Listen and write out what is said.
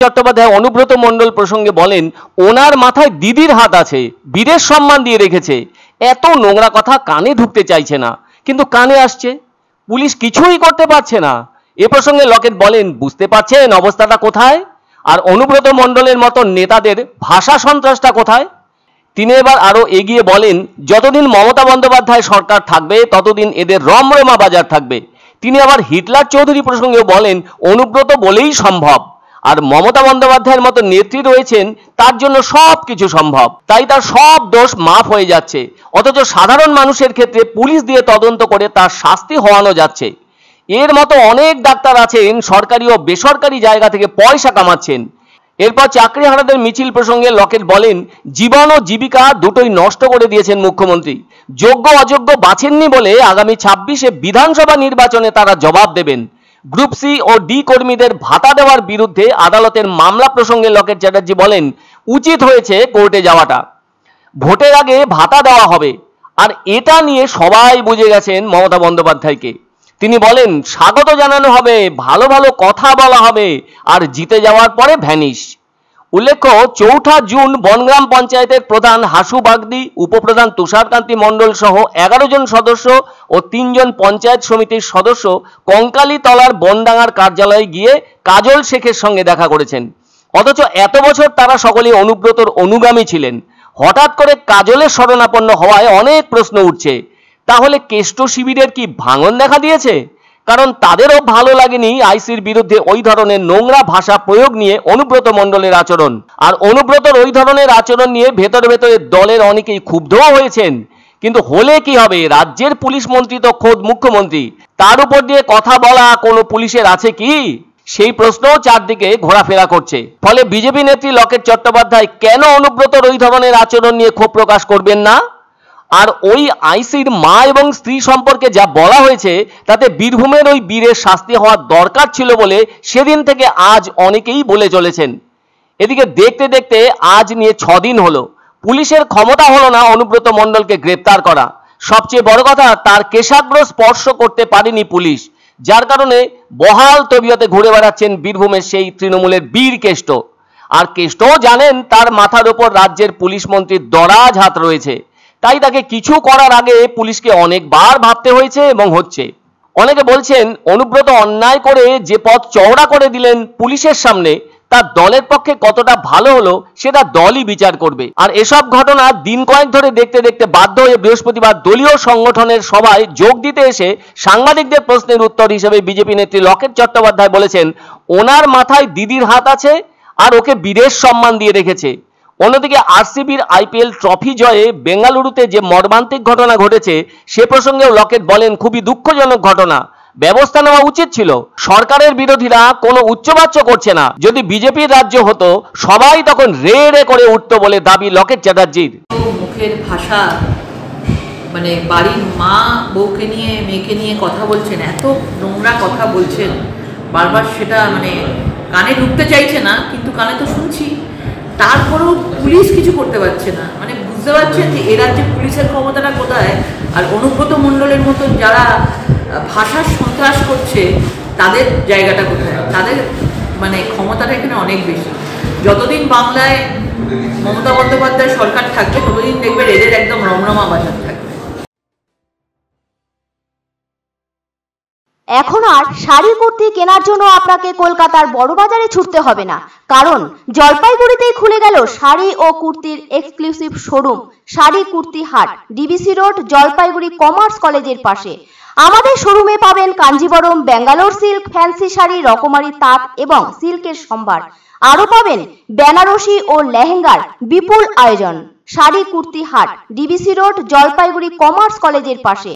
চট্টোপাধ্যায় অনুব্রত মণ্ডল প্রসঙ্গে বলেন, ওনার মাথায় দিদির হাত আছে, বীরের সম্মান দিয়ে রেখেছে। এত নোংরা কথা কানে ঢুকতে চাইছে না, কিন্তু কানে আসছে। পুলিশ কিছুই করতে পারছে না। এ প্রসঙ্গে লকেট বলেন, বুঝতে পারছেন অবস্থাটা কোথায়? আর অনুব্রত মণ্ডলের মতো নেতাদের ভাষা সন্ত্রাসটা কোথায়? তিনি এবার আরো এগিয়ে বলেন, যতদিন মমতা বন্দ্যোপাধ্যায় সরকার থাকবে ততদিন এদের রমরমা বাজার থাকবে। তিনি আবার হিটলার চৌধুরী প্রসঙ্গেও বলেন, অনুব্রত বলেই সম্ভব, আর মমতা বন্দ্যোপাধ্যায়ের মতো নেত্রী রয়েছেন, তার জন্য সব কিছু সম্ভব, তাই তার সব দোষ মাফ হয়ে যাচ্ছে। অথচ সাধারণ মানুষের ক্ষেত্রে পুলিশ দিয়ে তদন্ত করে তার শাস্তি হওয়ানো যাচ্ছে। এর মতো অনেক ডাক্তার আছেন সরকারি ও বেসরকারি জায়গা থেকে পয়সা কামাচ্ছেন। এরপর চাকরিহারাদের মিছিল প্রসঙ্গে লকেট বলেন, জীবন ও জীবিকা দুটোই নষ্ট করে দিয়েছেন মুখ্যমন্ত্রী। যোগ্য অযোগ্য বাছেননি বলে আগামী 26-এ বিধানসভা নির্বাচনে তারা জবাব দেবেন। গ্রুপ সি ও ডি কর্মীদের ভাতা দেওয়ার বিরুদ্ধে আদালতের মামলা প্রসঙ্গে লকেট চ্যাটার্জি বলেন, উচিত হয়েছে কোর্টে যাওয়াটা, ভোটের আগে ভাতা দেওয়া হবে। আর এটা নিয়ে সবাই বুঝে গেছেন মমতা বন্দ্যোপাধ্যায়কে। তিনি বলেন, স্বাগত জানানো হবে, ভালো ভালো কথা বলা হবে, আর জিতে যাওয়ার পরে ভ্যানিশ। উল্লেখ্য, 4 জুন বনগ্রাম পঞ্চায়েতের প্রধান হাসু বাগদি, উপপ্রধান তুষারকান্তি মণ্ডল সহ 11 জন সদস্য ও 3 জন পঞ্চায়েত সমিতির সদস্য কঙ্কালীতলার বনডাঙ্গার কার্যালয়ে গিয়ে কাজল শেখের সঙ্গে দেখা করেছেন। অথচ এত বছর তারা সকলেই অনুব্রতর অনুগামী ছিলেন। হঠাৎ করে কাজলের শরণাপন্ন হওয়ায় অনেক প্রশ্ন উঠছে। তাহলে কেষ্ট শিবিরের কি ভাঙন দেখা দিয়েছে? কারণ তাদেরও ভালো লাগেনি আইসির বিরুদ্ধে ওই ধরনের নোংরা ভাষা প্রয়োগ নিয়ে অনুব্রত মণ্ডলের আচরণ। আর অনুব্রতর ওই ধরনের আচরণ নিয়ে ভেতরে ভেতরে দলের অনেকেই ক্ষুব্ধও হয়েছেন। কিন্তু হলে কি হবে, রাজ্যের পুলিশ মন্ত্রী তো খোদ মুখ্যমন্ত্রী, তার উপর দিয়ে কথা বলা কোনো পুলিশের আছে কি? সেই প্রশ্নও চারদিকে ঘোরাফেরা করছে। ফলে বিজেপি নেত্রী লকেট চট্টোপাধ্যায় কেন অনুব্রতর ওই ধরনের আচরণ নিয়ে ক্ষোভ প্রকাশ করবেন না? আর ওই আইসির মা এবং স্ত্রী সম্পর্কে যা বলা হয়েছে, তাতে বীরভূমের ওই বীরের শাস্তি হওয়ার দরকার ছিল বলে সেদিন থেকে আজ অনেকেই বলে চলেছেন। এদিকে দেখতে দেখতে আজ নিয়ে 6 দিন হলো, পুলিশের ক্ষমতা হলো না অনুব্রত মণ্ডলকে গ্রেপ্তার করা। সবচেয়ে বড় কথা, তার কেশাগ্র স্পর্শ করতে পারেনি পুলিশ, যার কারণে বহাল তবিয়তে ঘুরে বেড়াচ্ছেন বীরভূমের সেই তৃণমূলের বীর কেষ্ট। আর কেষ্টও জানেন তার মাথার ওপর রাজ্যের পুলিশ মন্ত্রীর দরাজ হাত রয়েছে, তাই তাকে কিছু করার আগে পুলিশকে অনেকবার ভাবতে হয়েছে এবং হচ্ছে। অনেকে বলছেন, অনুব্রত অন্যায় করে যে পথ চওড়া করে দিলেন পুলিশের সামনে, তার দলের পক্ষে কতটা ভালো হলো সেটা দলই বিচার করবে। আর এসব ঘটনা দিন কয়েক ধরে দেখতে দেখতে বাধ্য হয়ে বৃহস্পতিবার দলীয় সংগঠনের সভায় যোগ দিতে এসে সাংবাদিকদের প্রশ্নের উত্তর হিসেবে বিজেপি নেত্রী লকেট চট্টোপাধ্যায় বলেছেন, ওনার মাথায় দিদির হাত আছে আর ওকে বীরের সম্মান দিয়ে রেখেছে। অন্যদিকে আরসিবির আইপিএল ট্রফি জয়ে বেঙ্গালুরুতে যে মর্মান্তিক ঘটনা ঘটেছে সে প্রসঙ্গেও লকেট বলেন, খুবই দুঃখজনক ঘটনা, ব্যবস্থা নেওয়া উচিত ছিল। সরকারের বিরোধীরা কোনো উচ্চবাচ্য করছে না, যদি বিজেপির রাজ্য হতো সবাই তখন রে রে করে উঠতো বলে দাবি লকেট চ্যাটার্জির। মুখের ভাষা, মানে বাড়ির মা বউকে নিয়ে মেয়েকে নিয়ে কথা বলছেন, এত নোংরা কথা বলছেন বারবার, সেটা মানে কানে ঢুকতে চাইছে না, কিন্তু কানে তো শুনছি। তারপরেও পুলিশ কিছু করতে পারছে না। মানে বুঝতে পারছেন যে এ রাজ্যে পুলিশের ক্ষমতাটা কোথায়, আর অনুব্রত মণ্ডলের মতন যারা ভাষার সন্ত্রাস করছে তাদের জায়গাটা কোথায়। তাদের মানে ক্ষমতাটা এখানে অনেক বেশি। যতদিন বাংলায় মমতা বন্দ্যোপাধ্যায় সরকার থাকবে ততদিন দেখবেন এদের একদম রমরমা বাজার থাকবে। এখন আর শাড়ি কুর্তি কেনার জন্য আপনাকে কলকাতার বড় বাজারে ছুটতে হবে না, কারণ জলপাইগুড়িতেই খুলে গেল শাড়ি ও কুর্তির এক্সক্লুসিভ শোরুম শাড়ি কুর্তি হাট, ডিবিসি রোড, জলপাইগুড়ি কমার্স কলেজের পাশে। আমাদের শোরুমে পাবেন কাঞ্জিবরম, ব্যাঙ্গালোর সিল্ক, ফ্যান্সি শাড়ি, রকমারি তাঁত এবং সিল্কের সম্ভার। আরো পাবেন বেনারসি ও লেহেঙ্গার বিপুল আয়োজন। শাড়ি কুর্তি হাট, ডিবিসি রোড, জলপাইগুড়ি কমার্স কলেজের পাশে।